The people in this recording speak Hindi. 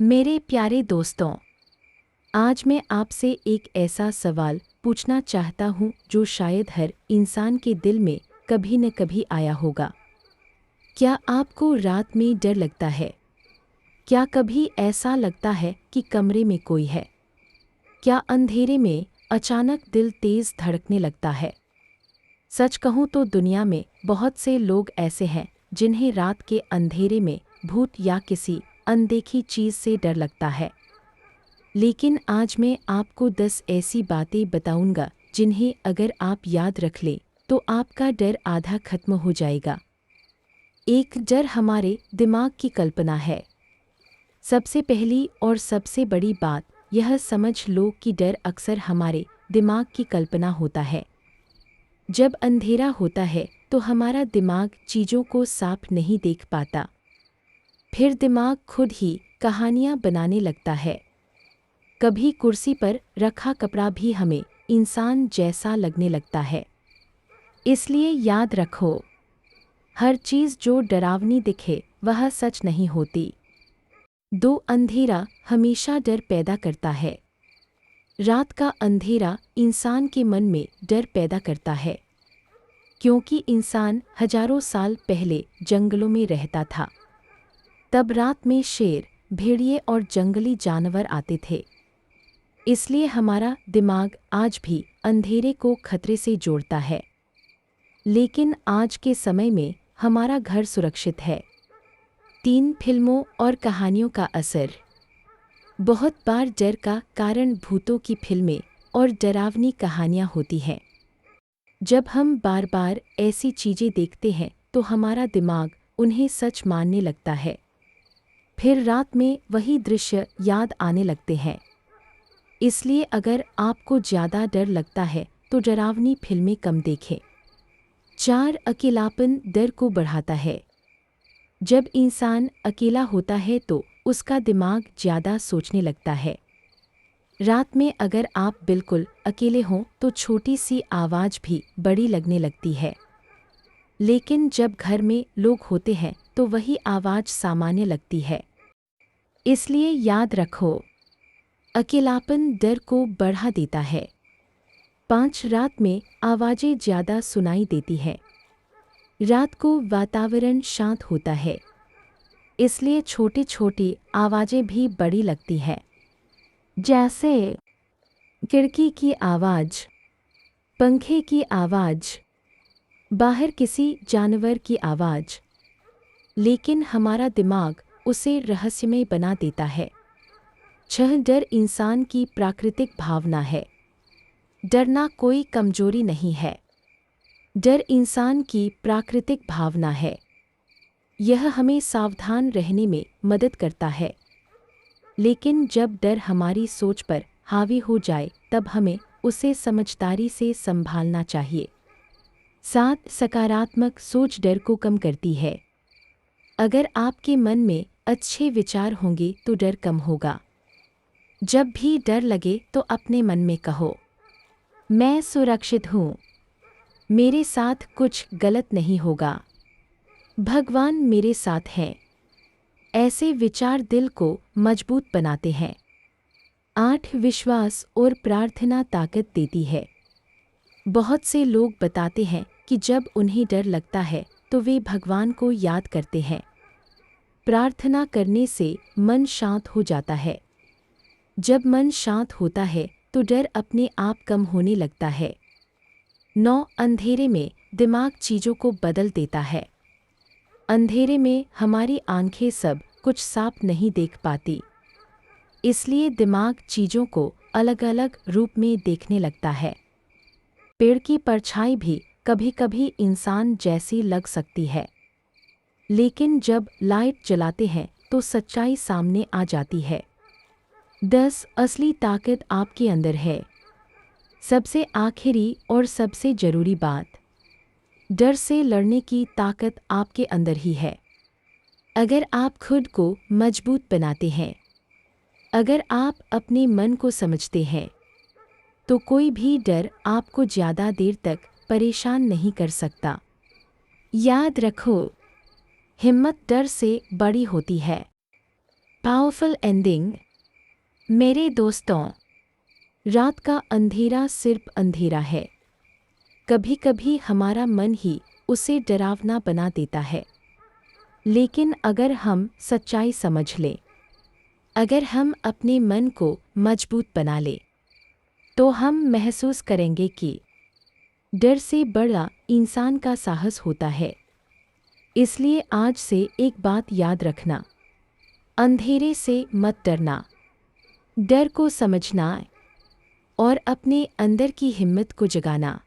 मेरे प्यारे दोस्तों, आज मैं आपसे एक ऐसा सवाल पूछना चाहता हूँ जो शायद हर इंसान के दिल में कभी न कभी आया होगा। क्या आपको रात में डर लगता है? क्या कभी ऐसा लगता है कि कमरे में कोई है? क्या अंधेरे में अचानक दिल तेज धड़कने लगता है? सच कहूँ तो दुनिया में बहुत से लोग ऐसे हैं जिन्हें रात के अंधेरे में भूत या किसी अनदेखी चीज़ से डर लगता है। लेकिन आज मैं आपको 10 ऐसी बातें बताऊंगा जिन्हें अगर आप याद रख लें तो आपका डर आधा खत्म हो जाएगा। एक डर हमारे दिमाग की कल्पना है। सबसे पहली और सबसे बड़ी बात यह समझ लो कि डर अक्सर हमारे दिमाग की कल्पना होता है। जब अंधेरा होता है तो हमारा दिमाग चीज़ों को साफ नहीं देख पाता। फिर दिमाग खुद ही कहानियाँ बनाने लगता है। कभी कुर्सी पर रखा कपड़ा भी हमें इंसान जैसा लगने लगता है। इसलिए याद रखो, हर चीज़ जो डरावनी दिखे वह सच नहीं होती। 2, अंधेरा हमेशा डर पैदा करता है। रात का अंधेरा इंसान के मन में डर पैदा करता है, क्योंकि इंसान हजारों साल पहले जंगलों में रहता था। तब रात में शेर, भेड़िए और जंगली जानवर आते थे। इसलिए हमारा दिमाग आज भी अंधेरे को खतरे से जोड़ता है। लेकिन आज के समय में हमारा घर सुरक्षित है। 3, फिल्मों और कहानियों का असर। बहुत बार डर का कारण भूतों की फिल्में और डरावनी कहानियाँ होती हैं। जब हम बार बार ऐसी चीज़ें देखते हैं तो हमारा दिमाग उन्हें सच मानने लगता है। फिर रात में वही दृश्य याद आने लगते हैं। इसलिए अगर आपको ज़्यादा डर लगता है तो डरावनी फिल्में कम देखें। 4, अकेलापन डर को बढ़ाता है। जब इंसान अकेला होता है तो उसका दिमाग ज़्यादा सोचने लगता है। रात में अगर आप बिल्कुल अकेले हों तो छोटी सी आवाज़ भी बड़ी लगने लगती है। लेकिन जब घर में लोग होते हैं तो वही आवाज़ सामान्य लगती है। इसलिए याद रखो, अकेलापन डर को बढ़ा देता है। 5, रात में आवाज़ें ज़्यादा सुनाई देती हैं। रात को वातावरण शांत होता है, इसलिए छोटी छोटी आवाज़ें भी बड़ी लगती हैं, जैसे खिड़की की आवाज़, पंखे की आवाज़, बाहर किसी जानवर की आवाज़। लेकिन हमारा दिमाग उसे रहस्यमय बना देता है। 6, डर इंसान की प्राकृतिक भावना है। डरना कोई कमजोरी नहीं है। डर इंसान की प्राकृतिक भावना है। यह हमें सावधान रहने में मदद करता है। लेकिन जब डर हमारी सोच पर हावी हो जाए तब हमें उसे समझदारी से संभालना चाहिए। 7, सकारात्मक सोच डर को कम करती है। अगर आपके मन में अच्छे विचार होंगे तो डर कम होगा। जब भी डर लगे तो अपने मन में कहो, मैं सुरक्षित हूँ, मेरे साथ कुछ गलत नहीं होगा, भगवान मेरे साथ हैं। ऐसे विचार दिल को मजबूत बनाते हैं। 8, विश्वास और प्रार्थना ताकत देती है। बहुत से लोग बताते हैं कि जब उन्हें डर लगता है तो वे भगवान को याद करते हैं। प्रार्थना करने से मन शांत हो जाता है। जब मन शांत होता है तो डर अपने आप कम होने लगता है। 9, अंधेरे में दिमाग चीज़ों को बदल देता है। अंधेरे में हमारी आंखें सब कुछ साफ नहीं देख पाती, इसलिए दिमाग चीज़ों को अलग अलग रूप में देखने लगता है। पेड़ की परछाई भी कभी कभी इंसान जैसी लग सकती है, लेकिन जब लाइट जलाते हैं तो सच्चाई सामने आ जाती है। 10, असली ताकत आपके अंदर है। सबसे आखिरी और सबसे ज़रूरी बात, डर से लड़ने की ताकत आपके अंदर ही है। अगर आप खुद को मजबूत बनाते हैं, अगर आप अपने मन को समझते हैं, तो कोई भी डर आपको ज़्यादा देर तक परेशान नहीं कर सकता। याद रखो, हिम्मत डर से बड़ी होती है। Powerful ending. मेरे दोस्तों, रात का अंधेरा सिर्फ अंधेरा है। कभी कभी हमारा मन ही उसे डरावना बना देता है। लेकिन अगर हम सच्चाई समझ लें, अगर हम अपने मन को मजबूत बना लें, तो हम महसूस करेंगे कि डर से बड़ा इंसान का साहस होता है। इसलिए आज से एक बात याद रखना, अंधेरे से मत डरना, डर को समझना और अपने अंदर की हिम्मत को जगाना।